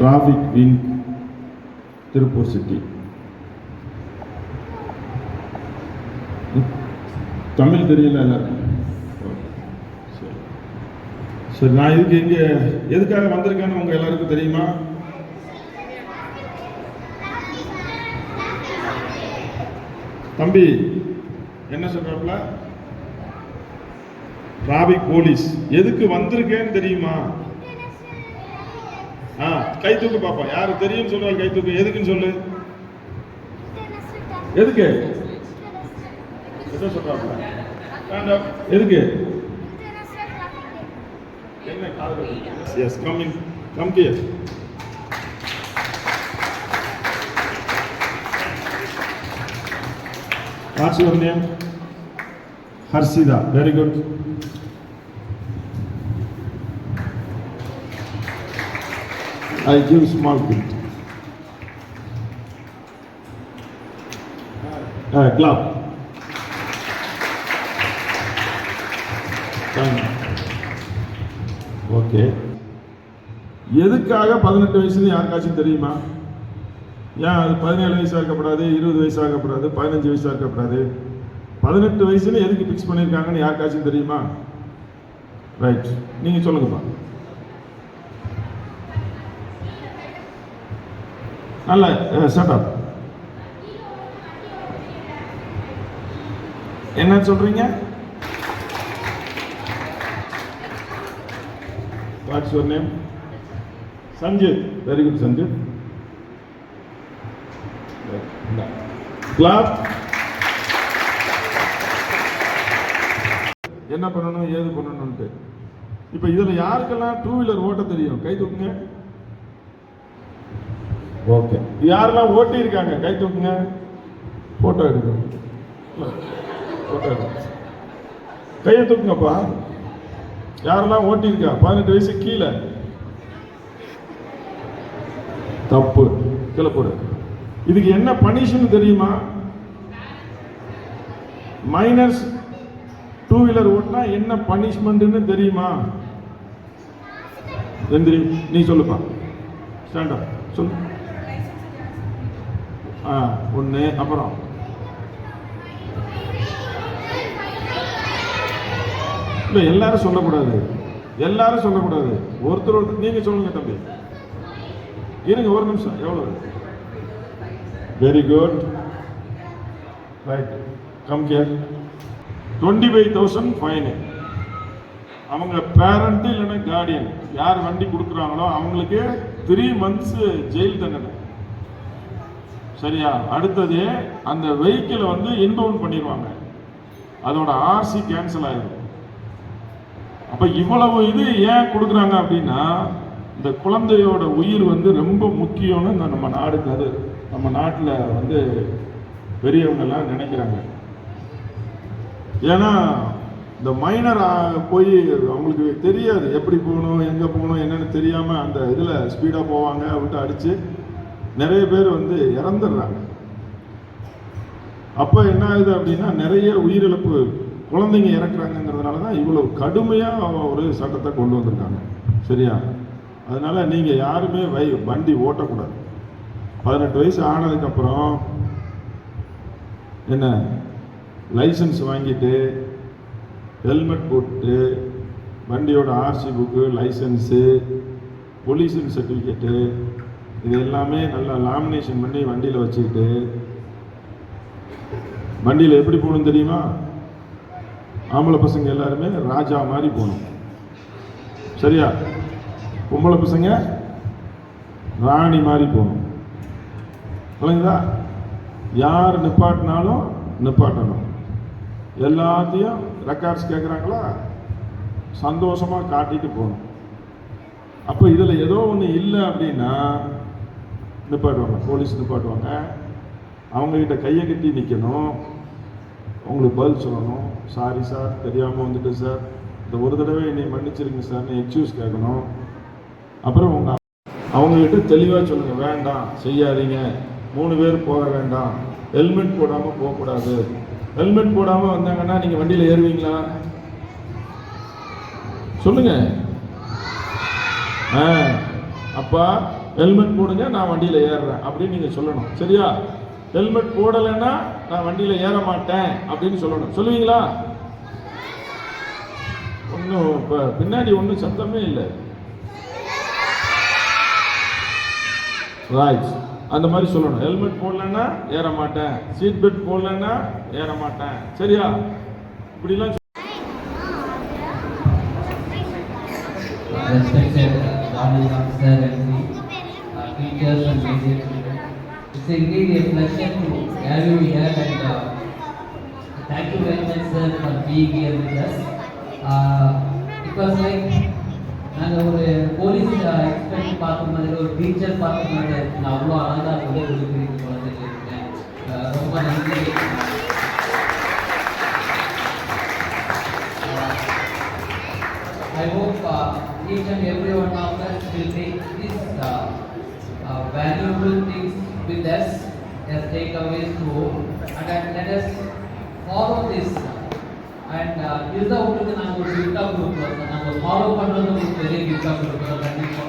Traffic wing, Tiruppur city. Tamil தெரியல எல்லாருக்கும்? சரி, நான் இதுக்கு இங்க எதுக்காக வந்திருக்கேன்னு உங்க எல்லாருக்கும் தெரியுமா? தம்பி என்ன சொல்றாப்ல? Traffic police. எதுக்கு வந்திருக்கேன்னு தெரியுமா? கை தூக்கு பாப்பா. யாரு தெரியும் சொல்றாரு? கை தூக்கு. எதுக்குன்னு சொல்லு. எதுக்கு? என்ன சொல்றாப்ல? எதுக்கு? என்ன காது? Yes, come in, come here. What's your name? Harshida. Very good. I give small gift. Clap. Okay. எதுக்காக 18 வயசுன்னு யாருக்காச்சும் தெரியுமா? ஏன் அது 17 வயசா இருக்கப்படாது, 20 வயசா இருக்கப்படாது, 15 வயசா இருக்கப்படாது? 18 வயசுன்னு எதுக்கு பிக்ஸ் பண்ணியிருக்காங்கன்னு யாருக்காச்சும் தெரியுமா? ரைட், நீங்க சொல்லுங்கப்பா. நல்ல செட்டப். என்ன சொல்றீங்க? What's your name? Sanjeev. Very good Sanjeev. Clap. என்ன பண்ணணும், ஏது பண்ணணும்ட்டு. இப்ப இதுல யாருக்கெல்லாம் 2 வீலர் ஓட்ட தெரியும்? கை தூக்குங்க. ஓகே, யாரெல்லாம் ஓட்டி இருக்காங்க? கை தூக்குங்க. போட்டோ எடுக்கணும். கையை தூக்குங்கப்பா. யாரெல்லாம் ஓட்டி இருக்கா? 18 வயசு கீழே. தப்பு, கீழே போடு. இதுக்கு என்ன பனிஷ்மென்ட் தெரியுமா? மைனஸ் 2 வீலர் ஓட்டினா என்ன பனிஷ்மெண்ட்னு தெரியுமா? எந்திரி, நீ சொல்லுப்பா. ஸ்டாண்ட் அப், சொல்லு. ஒண்ணு. அப்புறம் இல்ல, எல்லாரும் சொல்லக்கூடாது. எல்லாரும் சொல்லக்கூடாது. ஒருத்தர் நீங்க சொல்லுங்க தம்பி. இருங்க ஒரு நிமிஷம். எவ்வளவு? Very good. Right, come here. 25,000 fine. அவங்க பேரண்ட் இல்லைன்னா கார்டியன் யார் வண்டி கொடுக்குறாங்களோ அவங்களுக்கு 3 months ஜெயில் தண்டனை. சரியா? அடுத்தது அந்த வெஹிக்கிளை வந்து இம்பவுண்ட் பண்ணிடுவாங்க. அதோட ஆர்சி கேன்சல் ஆயிடும். அப்ப இவ்வளவு இது ஏன் கொடுக்குறாங்க அப்படின்னா, இந்த குழந்தையோட உயிர் வந்து ரொம்ப முக்கியம்னு நம்ம நாடுக்கு, அது நம்ம நாட்டில் வந்து பெரியவங்க எல்லாம் நினைக்கிறாங்க. ஏன்னா இந்த மைனர் போய் அவங்களுக்கு தெரியாது எப்படி போகணும், எங்கே போகணும், என்னன்னு தெரியாம அந்த இதில் ஸ்பீடாக போவாங்க. விட்டு அடிச்சு நிறைய பேர் வந்து இறந்துடுறாங்க. அப்போ என்ன ஆகுது அப்படின்னா, நிறைய உயிரிழப்பு குழந்தைங்க இறக்குறாங்கிறதுனால தான் இவ்வளவு கடுமையாக ஒரு சட்டத்தை கொண்டு வந்திருக்காங்க. சரியா? அதனால நீங்கள் யாருமே வண்டி ஓட்டக்கூடாது. 18 வயசு ஆனதுக்கப்புறம் என்ன, லைசன்ஸ் வாங்கிட்டு ஹெல்மெட் போட்டு வண்டியோட RC book, licence, pollution certificate இது எல்லாமே நல்லா லாமினேஷன் பண்ணி வண்டியில் வச்சுக்கிட்டு, வண்டியில் எப்படி போகணும் தெரியுமா? ஆம்பளை பசங்க எல்லாருமே ராஜா மாதிரி போகணும். சரியா? பொம்பளை பசங்க ராணி மாதிரி போகணும். இல்லைங்களா? யார் நிப்பாட்டினாலும் நிப்பாட்டணும். எல்லாத்தையும் ரெக்கார்ட்ஸ் கேட்குறாங்களா, சந்தோஷமாக காட்டிட்டு போகணும். அப்போ இதில் ஏதோ ஒன்று இல்லை அப்படின்னா நிப்பாட்டுவாங்க, போலீஸ் நிப்பாட்டுவாங்க. அவங்ககிட்ட கையை கட்டி நிற்கணும், உங்களுக்கு பதில் சொல்லணும். சாரி சார், தெரியாமல் வந்துட்டு சார், இந்த ஒரு தடவை என்னை மன்னிச்சிருங்க சார்னு எக்ஸ்கியூஸ் கேட்கணும். அப்புறம் அவங்ககிட்ட தெளிவாக சொல்லுங்கள், வேண்டாம் செய்யாதீங்க, 3 பேர் போக வேண்டாம், ஹெல்மெட் போடாமல் போகக்கூடாது. ஹெல்மெட் போடாமல் வந்தாங்கன்னா நீங்கள் வண்டியில் ஏறுவீங்களா? சொல்லுங்க. அப்பா ஹெல்மெட் போடுங்க, நான் வண்டியில் ஏறுறேன் அப்படின்னு நீங்கள் சொல்லணும். சரியா? ஹெல்மெட் போடலைன்னா நான் வண்டியில் ஏற மாட்டேன் அப்படின்னு சொல்லணும். சொல்லுவீங்களா? ஒன்றும் இப்போ பின்னாடி ஒன்றும் சத்தமே இல்லை. ரைட், அந்த மாதிரி சொல்லணும். ஹெல்மெட் போடலன்னா ஏற மாட்டேன், சீட் பெல்ட் போடலன்னா ஏற மாட்டேன். சரியா? இப்படிலாம் Respected Honorable Officer and teachers and media children, it's indeed a pleasure to have you here and thank you very much sir for being here with us. It was like நாங்கள் ஒரு police expect பார்த்த மாதிரி ஒரு teacher பார்த்த மாதிரி இருக்கு. நான் அவ்வளோ அழகாக உதவி கொடுக்குறீங்க குழந்தைங்களுக்கு. ரொம்ப நன்றி. I hope each and every one of us will take these valuable things with us as takeaways to home, and let us follow this. And this is the outlook. நாங்கள் ஒரு கிஃப்டாக கொடுக்குறோம். நாங்கள் ஃபாலோ பண்ணுறது ஒரு பெரிய கிஃப்டாக கொடுக்குறோம். கண்டிப்பாக